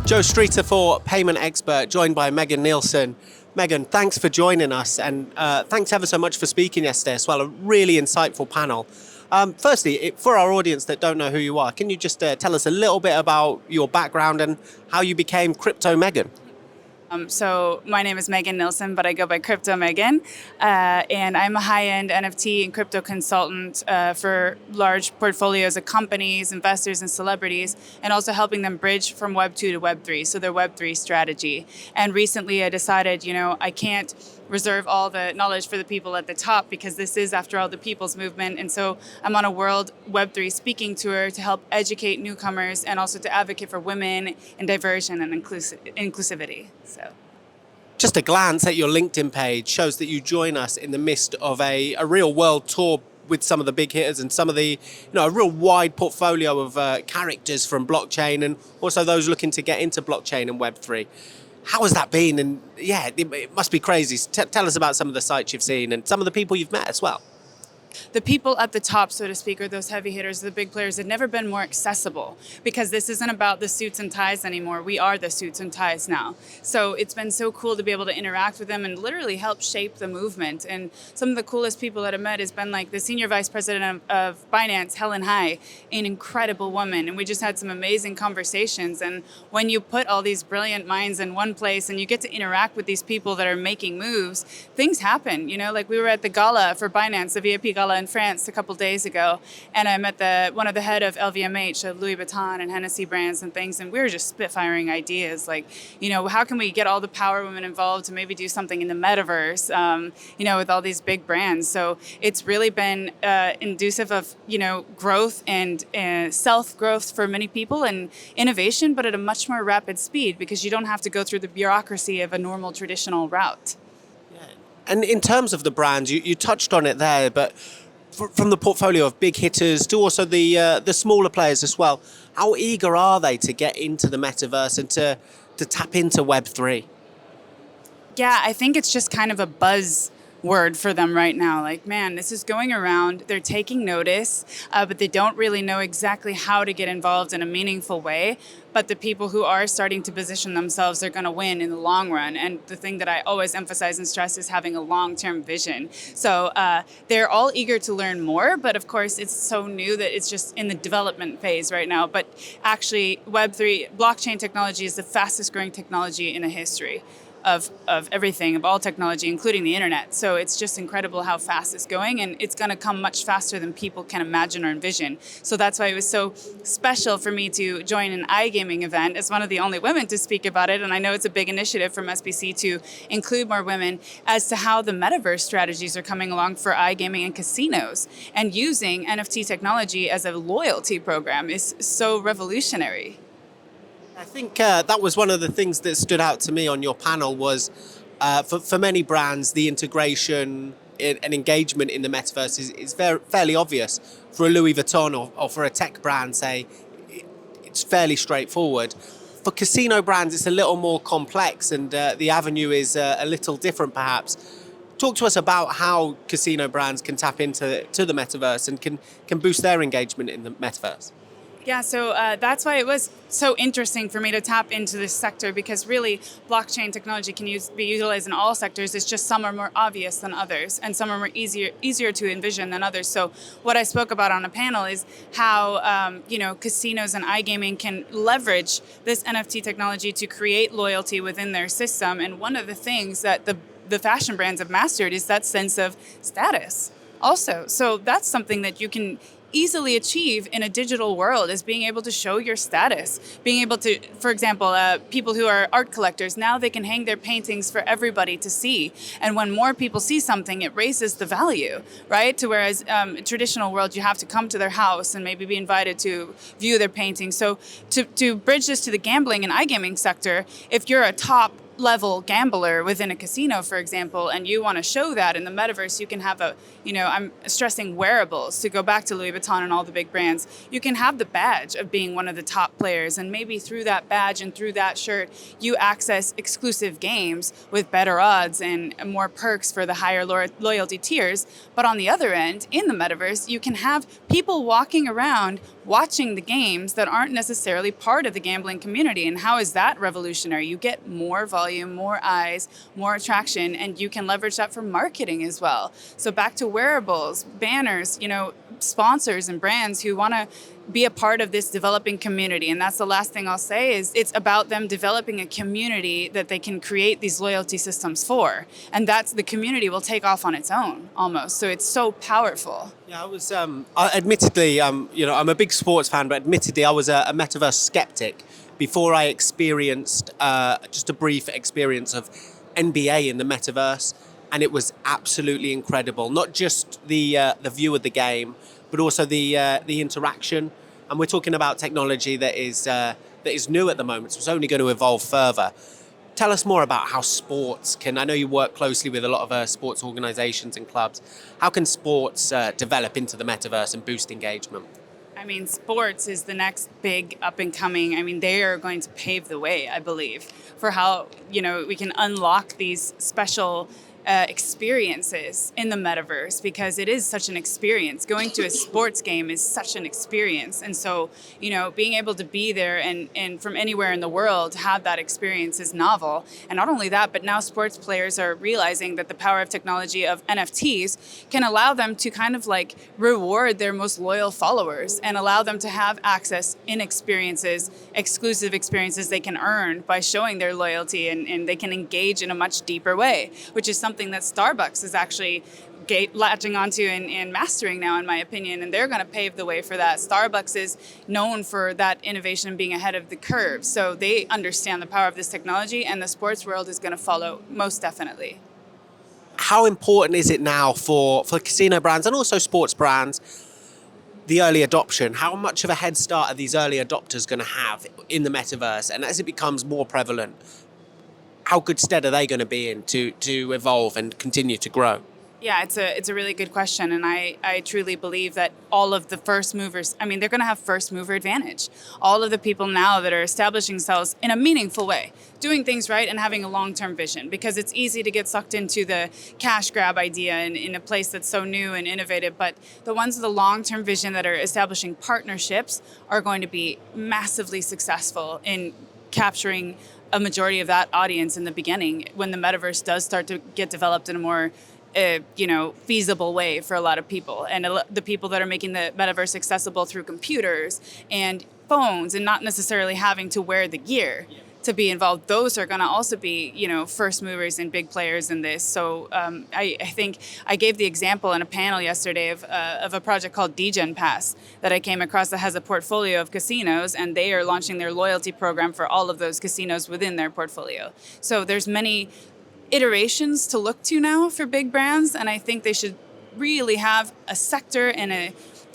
Joe Streeter for Payment Expert, joined by Megan Nilsson. Megan, thanks for joining us, and thanks ever so much for speaking yesterday as well. A really insightful panel. Firstly, for our audience that don't know who you are, can you just tell us a little bit about your background and how you became Crypto Megan? So my name is Megan Nilsson, but I go by Crypto Megan, and I'm a high-end NFT and crypto consultant for large portfolios of companies, investors, and celebrities, and also helping them bridge from Web 2 to Web 3, so their Web 3 strategy. And recently I decided, I can't reserve all the knowledge for the people at the top because this is, after all, the people's movement. And so I'm on a world Web3 speaking tour to help educate newcomers and also to advocate for women and diversion and inclusivity. So, just a glance at your LinkedIn page shows that you join us in the midst of a real world tour with some of the big hitters and some of the, a real wide portfolio of characters from blockchain and also those looking to get into blockchain and Web3. How has that been? And yeah, it must be crazy. Tell us about some of the sites you've seen and some of the people you've met as well. The people at the top, so to speak, or those heavy hitters, the big players, have never been more accessible because this isn't about the suits and ties anymore. We are the suits and ties now. So it's been so cool to be able to interact with them and literally help shape the movement. And some of the coolest people that I've met has been like the senior vice president of Binance, Helen Hai, an incredible woman. And we just had some amazing conversations. And when you put all these brilliant minds in one place and you get to interact with these people that are making moves, things happen. Like we were at the gala for Binance, the VIP gala in France a couple days ago, and I met one of the head of LVMH, of Louis Vuitton and Hennessy brands and things, and we were just spitfiring ideas like, how can we get all the power women involved to maybe do something in the metaverse, with all these big brands. So it's really been inducive of, growth and self-growth for many people and innovation, but at a much more rapid speed because you don't have to go through the bureaucracy of a normal traditional route. And in terms of the brands, you touched on it there, but from the portfolio of big hitters to also the smaller players as well, how eager are they to get into the metaverse and to tap into Web3? Yeah, I think it's just kind of a buzz word for them right now. Like, man, this is going around. They're taking notice, but they don't really know exactly how to get involved in a meaningful way. But the people who are starting to position themselves are going to win in the long run. And the thing that I always emphasize and stress is having a long-term vision. So they're all eager to learn more, but of course it's so new that it's just in the development phase right now. But actually, Web3, blockchain technology is the fastest growing technology in the history of everything, of all technology, including the internet. So it's just incredible how fast it's going, and it's going to come much faster than people can imagine or envision. So that's why it was so special for me to join an igaming event as one of the only women to speak about it. And I know it's a big initiative from SBC to include more women as to how the metaverse strategies are coming along for igaming and casinos. And using NFT technology as a loyalty program is so revolutionary. I think that was one of the things that stood out to me on your panel was for many brands, the integration and engagement in the metaverse is fairly obvious. For a Louis Vuitton or for a tech brand, say, it's fairly straightforward. For casino brands, it's a little more complex and the avenue is a little different perhaps. Talk to us about how casino brands can tap into the metaverse and can boost their engagement in the metaverse. Yeah, so that's why it was so interesting for me to tap into this sector because really blockchain technology can be utilized in all sectors. It's just some are more obvious than others and some are more easier to envision than others. So what I spoke about on a panel is how casinos and iGaming can leverage this NFT technology to create loyalty within their system. And one of the things that the fashion brands have mastered is that sense of status also. So that's something that you can easily achieve in a digital world is being able to show your status, being able to, for example, people who are art collectors, now they can hang their paintings for everybody to see. And when more people see something, it raises the value, right? To whereas traditional world, you have to come to their house and maybe be invited to view their painting. So to bridge this to the gambling and iGaming sector, if you're a top level gambler within a casino, for example, and you want to show that in the metaverse, you can have I'm stressing wearables to go back to Louis Vuitton and all the big brands. You can have the badge of being one of the top players, and maybe through that badge and through that shirt, you access exclusive games with better odds and more perks for the higher loyalty tiers. But on the other end, in the metaverse, you can have people walking around watching the games that aren't necessarily part of the gambling community. And how is that revolutionary? You get more volume, more eyes, more attraction, and you can leverage that for marketing as well. So back to wearables, banners, sponsors and brands who want to be a part of this developing community. And that's the last thing I'll say is it's about them developing a community that they can create these loyalty systems for. And that's the community will take off on its own almost. So it's so powerful. Yeah, I was admittedly, I'm a big sports fan, but admittedly I was a metaverse skeptic before I experienced just a brief experience of NBA in the metaverse. And it was absolutely incredible. Not just the view of the game, but also the interaction. And we're talking about technology that is new at the moment, so it's only going to evolve further. Tell us more about how sports can, I know you work closely with a lot of sports organizations and clubs. How can sports develop into the metaverse and boost engagement? I mean, sports is the next big up and coming. I mean, they are going to pave the way, I believe, for how, we can unlock these special experiences in the metaverse, because it is such an experience. Going to a sports game is such an experience. And so, being able to be there and from anywhere in the world have that experience is novel. And not only that, but now sports players are realizing that the power of technology of NFTs can allow them to kind of like reward their most loyal followers and allow them to have access in experiences, exclusive experiences they can earn by showing their loyalty, and they can engage in a much deeper way, which is something that Starbucks is actually latching onto and mastering now, in my opinion, and they're going to pave the way for that. Starbucks is known for that innovation being ahead of the curve, so they understand the power of this technology, and the sports world is going to follow most definitely. How important is it now for casino brands and also sports brands, the early adoption? How much of a head start are these early adopters going to have in the metaverse? And as it becomes more prevalent, how good stead are they going to be in to evolve and continue to grow? Yeah, it's a really good question, and I truly believe that all of the first movers, they're going to have first mover advantage. All of the people now that are establishing themselves in a meaningful way, doing things right and having a long-term vision, because it's easy to get sucked into the cash grab idea in a place that's so new and innovative, but the ones with the long-term vision that are establishing partnerships are going to be massively successful in capturing a majority of that audience in the beginning when the metaverse does start to get developed in a more feasible way for a lot of people. And the people that are making the metaverse accessible through computers and phones and not necessarily having to wear the gear to be involved, those are going to also be, first movers and big players in this. So I think I gave the example in a panel yesterday of a project called Degen Pass that I came across that has a portfolio of casinos, and they are launching their loyalty program for all of those casinos within their portfolio. So there's many iterations to look to now for big brands, and I think they should really have a sector and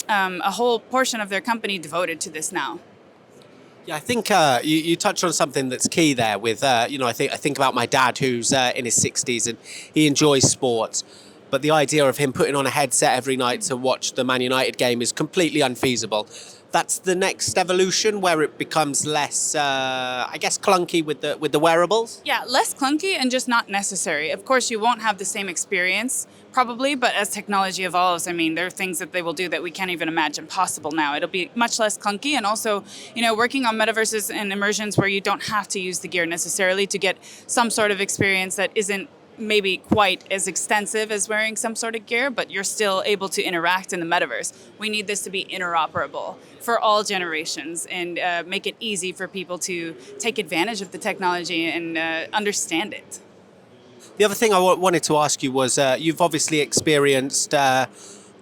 a whole portion of their company devoted to this now. Yeah, I think you touched on something that's key there. With I think about my dad, who's in his 60s, and he enjoys sports, but the idea of him putting on a headset every night to watch the Man United game is completely unfeasible. That's the next evolution, where it becomes less, clunky with the wearables. Yeah, less clunky and just not necessary. Of course, you won't have the same experience, probably, but as technology evolves, there are things that they will do that we can't even imagine possible now. It'll be much less clunky, and also, working on metaverses and immersions where you don't have to use the gear necessarily to get some sort of experience that isn't maybe quite as extensive as wearing some sort of gear, but you're still able to interact in the metaverse. We need this to be interoperable for all generations and make it easy for people to take advantage of the technology and understand it. The other thing I wanted to ask you was, you've obviously experienced a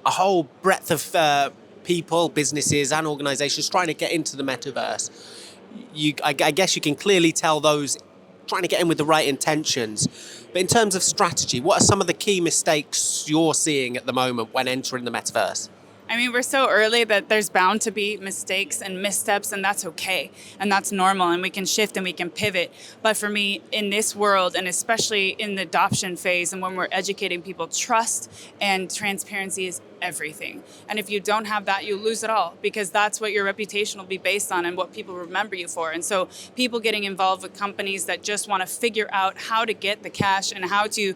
whole breadth of people, businesses and organizations trying to get into the metaverse. I guess you can clearly tell those trying to get in with the right intentions. But in terms of strategy, what are some of the key mistakes you're seeing at the moment when entering the metaverse? I mean, we're so early that there's bound to be mistakes and missteps, and that's okay. And that's normal, and we can shift and we can pivot. But for me, in this world, and especially in the adoption phase and when we're educating people, trust and transparency is everything. And if you don't have that, you lose it all, because that's what your reputation will be based on and what people remember you for. And so people getting involved with companies that just want to figure out how to get the cash and how to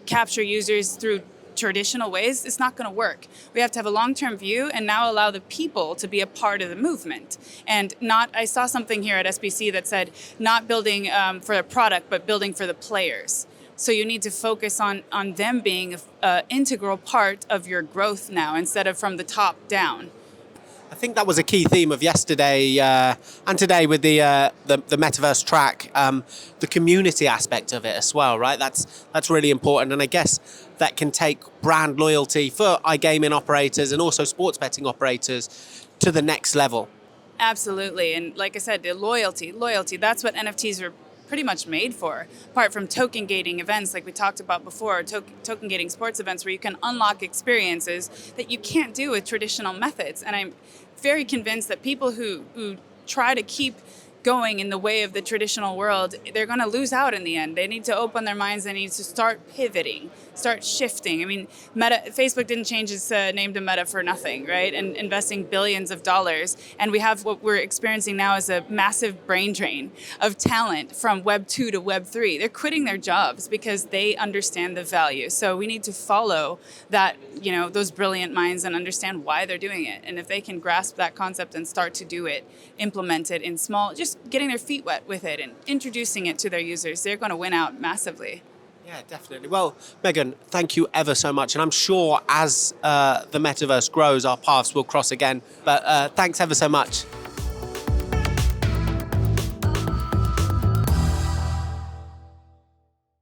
capture users through traditional ways, it's not going to work. We have to have a long-term view and now allow the people to be a part of the movement. And I saw something here at SBC that said not building for a product, but building for the players. So you need to focus on them being an integral part of your growth now, instead of from the top down. I think that was a key theme of yesterday and today with the metaverse track, the community aspect of it as well, right? That's really important, and I guess that can take brand loyalty for iGaming operators and also sports betting operators to the next level. Absolutely, and like I said, the loyalty, that's what NFTs are pretty much made for, apart from token gating events like we talked about before, token gating sports events where you can unlock experiences that you can't do with traditional methods. And I'm very convinced that people who try to keep going in the way of the traditional world, they're going to lose out in the end. They need to open their minds. They need to start pivoting, start shifting. I mean, Facebook didn't change its name to Meta for nothing, right? And investing billions of dollars. And we have what we're experiencing now is a massive brain drain of talent from Web 2 to Web 3. They're quitting their jobs because they understand the value. So we need to follow that, those brilliant minds and understand why they're doing it. And if they can grasp that concept and start to do it, implement it in small, just getting their feet wet with it and introducing it to their users, they're going to win out massively. Yeah, definitely. Well, Megan, thank you ever so much. And I'm sure as the metaverse grows, our paths will cross again. But thanks ever so much.